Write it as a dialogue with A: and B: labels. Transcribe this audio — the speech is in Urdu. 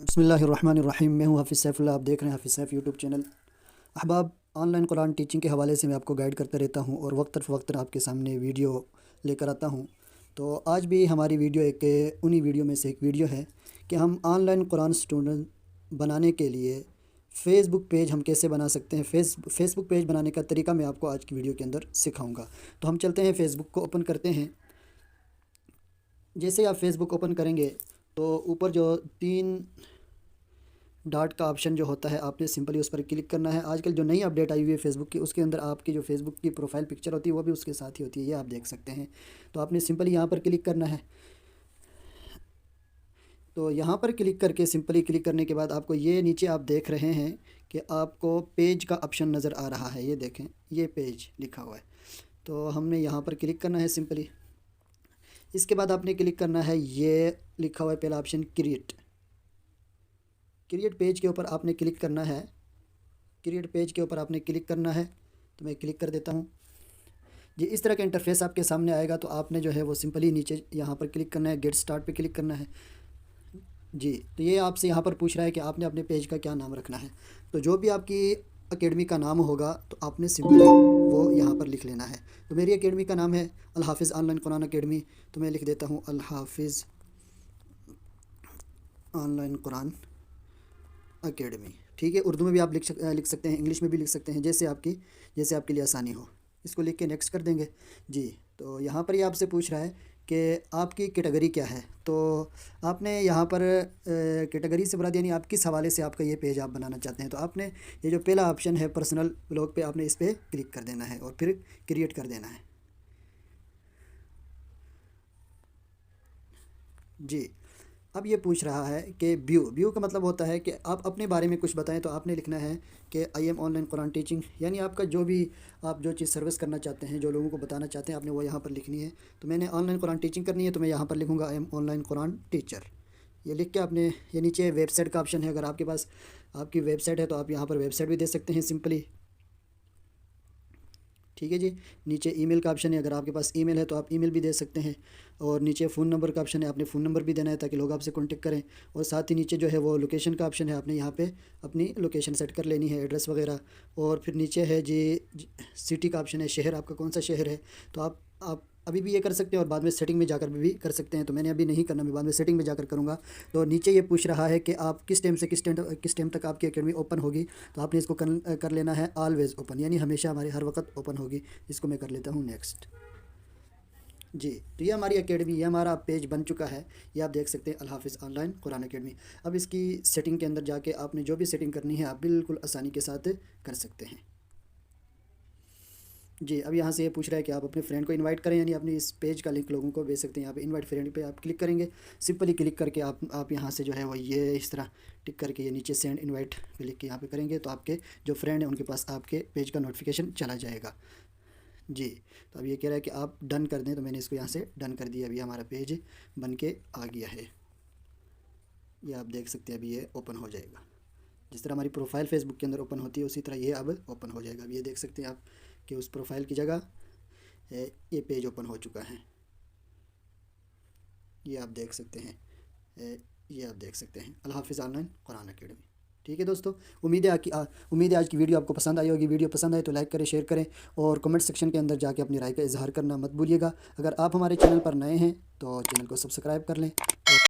A: بسم اللہ الرحمن الرحیم۔ میں ہوں حافظ سیف اللہ، آپ دیکھ رہے ہیں حافظ سیف یوٹیوب چینل۔ احباب، آن لائن قرآن ٹیچنگ کے حوالے سے میں آپ کو گائیڈ کرتا رہتا ہوں اور وقت فوقتاً آپ کے سامنے ویڈیو لے کر آتا ہوں۔ تو آج بھی ہماری ویڈیو انہی ویڈیو میں سے ایک ویڈیو ہے کہ ہم آن لائن قرآن اسٹوڈنٹ بنانے کے لیے فیس بک پیج ہم کیسے بنا سکتے ہیں۔ فیس بک پیج بنانے کا طریقہ میں آپ کو آج کی ویڈیو کے اندر سکھاؤں گا۔ تو ہم چلتے ہیں فیس بک کو اوپن کرتے ہیں۔ جیسے آپ فیس بک اوپن کریں گے تو اوپر جو 3 ڈاٹ کا آپشن جو ہوتا ہے، آپ نے سمپلی اس پر کلک کرنا ہے۔ آج کل جو نئی اپڈیٹ آئی ہوئی ہے فیس بک کی، اس کے اندر آپ کی جو فیس بک کی پروفائل پکچر ہوتی ہے وہ بھی اس کے ساتھ ہی ہوتی ہے، یہ آپ دیکھ سکتے ہیں۔ تو آپ نے سمپلی یہاں پر کلک کرنا ہے۔ تو یہاں پر کلک کر کے سمپلی کلک کرنے کے بعد آپ کو یہ نیچے آپ دیکھ رہے ہیں کہ آپ کو پیج کا آپشن نظر آ رہا ہے، یہ دیکھیں، یہ پیج لکھا ہوا ہے۔ تو ہم نے یہاں پر کلک کرنا ہے سمپلی۔ اس کے بعد آپ نے کلک کرنا ہے، یہ لکھا ہوا ہے پہلا آپشن کریٹ پیج کے اوپر آپ نے کلک کرنا ہے۔ کریٹ پیج کے اوپر آپ نے کلک کرنا ہے، تو میں کلک کر دیتا ہوں۔ جی، اس طرح کا انٹرفیس آپ کے سامنے آئے گا۔ تو آپ نے جو ہے وہ سمپلی نیچے یہاں پر کلک کرنا ہے، گیٹ سٹارٹ پہ کلک کرنا ہے۔ جی، تو یہ آپ سے یہاں پر پوچھ رہا ہے کہ آپ نے اپنے پیج کا کیا نام رکھنا ہے۔ تو جو بھی آپ کی اکیڈمی کا نام ہوگا تو آپ نے سمپلی وہ یہاں پر لکھ لینا ہے۔ تو میری اکیڈمی کا نام ہے الحافظ آن لائن قرآن اکیڈمی، تو میں لکھ دیتا ہوں الحافظ آن لائن قرآن اکیڈمی۔ ٹھیک ہے، اردو میں بھی آپ لکھ سکتے ہیں، انگلش میں بھی لکھ سکتے ہیں، جیسے آپ کے لیے آسانی ہو۔ اس کو لکھ کے نیکسٹ کر دیں گے۔ جی، تو یہاں پر یہ آپ سے پوچھ رہا ہے کہ آپ کی کیٹیگری کیا ہے۔ تو آپ نے یہاں پر کیٹیگری سے مراد یعنی آپ کس حوالے سے آپ کا یہ پیج آپ بنانا چاہتے ہیں۔ تو آپ نے یہ جو پہلا آپشن ہے پرسنل بلاگ پہ، آپ نے اس پہ کلک کر دینا ہے اور پھر کریٹ کر دینا ہے۔ جی، اب یہ پوچھ رہا ہے کہ ویو کا مطلب ہوتا ہے کہ آپ اپنے بارے میں کچھ بتائیں۔ تو آپ نے لکھنا ہے کہ آئی am online Quran teaching, یعنی آپ کا جو بھی آپ جو چیز سروس کرنا چاہتے ہیں، جو لوگوں کو بتانا چاہتے ہیں، آپ نے وہ یہاں پر لکھنی ہے۔ تو میں نے آن لائن قرآن ٹیچنگ کرنی ہے، تو میں یہاں پر لکھوں گا I am online Quran teacher. یہ لکھ کے آپ نے یہ نیچے ویب سائٹ کا آپشن ہے، اگر آپ کے پاس آپ کی ویب سائٹ ہے تو آپ یہاں پر ویب سائٹ بھی دے سکتے ہیں سمپلی۔ ٹھیک ہے جی، نیچے ای میل کا آپشن ہے، اگر آپ کے پاس ای میل ہے تو آپ ای میل بھی دے سکتے ہیں۔ اور نیچے فون نمبر کا آپشن ہے، آپ نے فون نمبر بھی دینا ہے تاکہ لوگ آپ سے کانٹیکٹ کریں۔ اور ساتھ ہی نیچے جو ہے وہ لوکیشن کا آپشن ہے، آپ نے یہاں پہ اپنی لوکیشن سیٹ کر لینی ہے، ایڈریس وغیرہ۔ اور پھر نیچے ہے جی سٹی کا آپشن ہے، شہر آپ کا کون سا شہر ہے۔ تو آپ ابھی بھی یہ کر سکتے ہیں اور بعد میں سیٹنگ میں جا کر بھی کر سکتے ہیں۔ تو میں نے ابھی نہیں کرنا، میں بعد میں سیٹنگ میں جا کر کروں گا۔ تو نیچے یہ پوچھ رہا ہے کہ آپ کس ٹائم سے کس ٹائم تک آپ کی اکیڈمی اوپن ہوگی۔ تو آپ نے اس کو کر لینا ہے آلویز اوپن، یعنی ہمیشہ ہمارے ہر وقت اوپن ہوگی۔ اس کو میں کر لیتا ہوں نیکسٹ۔ جی، تو یہ ہماری اکیڈمی، یہ ہمارا پیج بن چکا ہے، یہ آپ دیکھ سکتے ہیں الحافظ آن لائن قرآن اکیڈمی۔ اب اس کی سیٹنگ کے اندر جا کے آپ نے جو بھی سیٹنگ کرنی ہے آپ بالکل آسانی کے ساتھ کر سکتے ہیں۔ جی، اب یہاں سے یہ پوچھ رہا ہے کہ آپ اپنے فرینڈ کو انوائٹ کریں، یعنی اپنی اس پیج کا لنک لوگوں کو بھیج سکتے ہیں۔ یہاں پہ انوائٹ فرینڈ پہ آپ کلک کریں گے، سمپلی کلک کر کے آپ یہاں سے جو ہے وہ یہ اس طرح ٹک کر کے یہ نیچے سینڈ انوائٹ پہ لکھ کے یہاں پہ کریں گے، تو آپ کے جو فرینڈ ہیں ان کے پاس آپ کے پیج کا نوٹیفیکیشن چلا جائے گا۔ جی، تو اب یہ کہہ رہا ہے کہ آپ ڈن کر دیں، تو میں نے اس کو یہاں سے ڈن کر دیا۔ ابھی ہمارا پیج بن کے آ گیا ہے، یہ آپ دیکھ سکتے ہیں۔ ابھی یہ اوپن ہو جائے گا، جس طرح ہماری پروفائل فیس بک کے اندر اوپن ہوتی ہے اسی طرح یہ اب اوپن ہو جائے گا۔ اب یہ دیکھ سکتے ہیں آپ کہ اس پروفائل کی جگہ یہ پیج اوپن ہو چکا ہے، یہ آپ دیکھ سکتے ہیں، یہ آپ دیکھ سکتے ہیں الحافظ آن لائن قرآن اکیڈمی۔ ٹھیک ہے دوستو، امید ہے آج کی ویڈیو آپ کو پسند آئی ہوگی۔ ویڈیو پسند آئے تو لائک کریں، شیئر کریں اور کمنٹ سیکشن کے اندر جا کے اپنی رائے کا اظہار کرنا مت بھولیے گا۔ اگر آپ ہمارے چینل پر نئے ہیں تو چینل کو سبسکرائب کر لیں۔